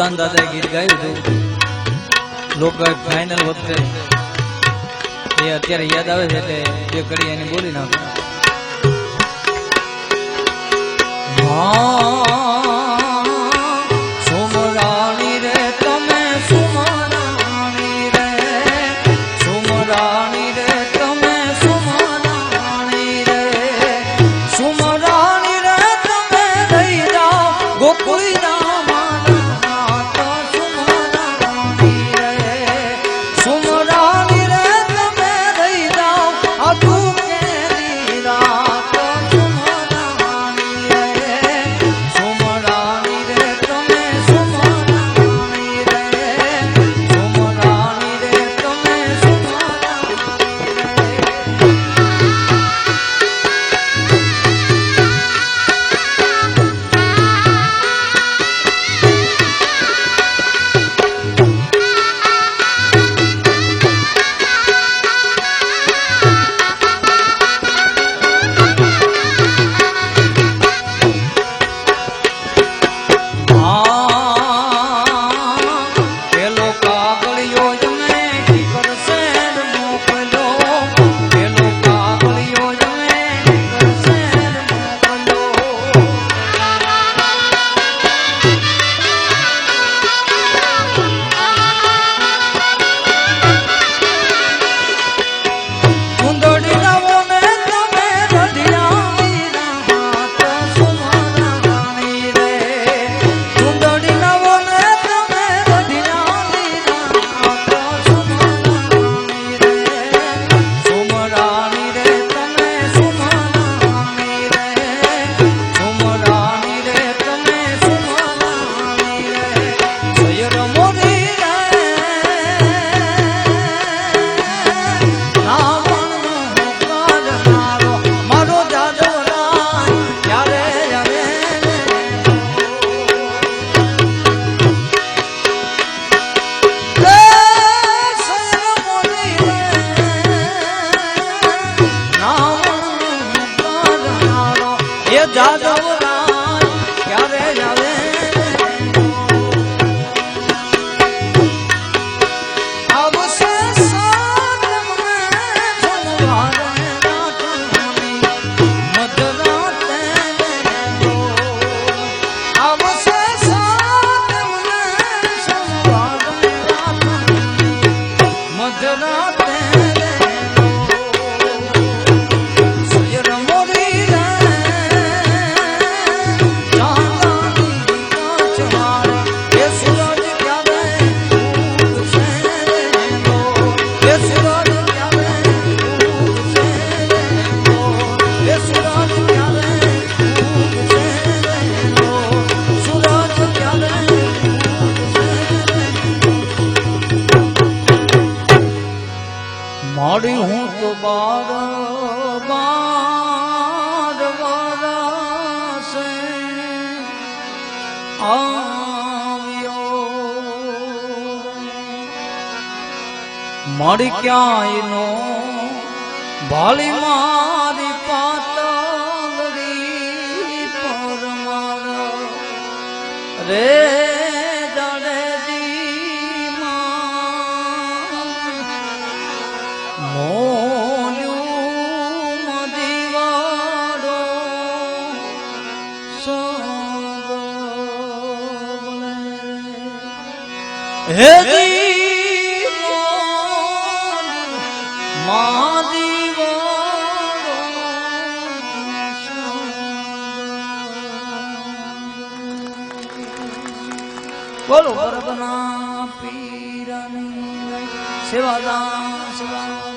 ભૂદાન દાદાએ ગીત ગાયું હતું લોકો ફાઇનલ વખતે એ અત્યારે યાદ આવે છે એટલે બે કડી એની બોલી નાખો. સુમરાણી રે તમે સુમરાણી રે સુમરાણી રે તમે સુમરાણી રે સુમરાણી રે તમે રહી જાઓ ગોકુળી મારી હું તો બાર વરસે આવ્યો મારી ક્યાંય નો ભાળી મારી પાતળી પર મારા રે હે બોલો બરબના પીરની સેવાદાન સેવા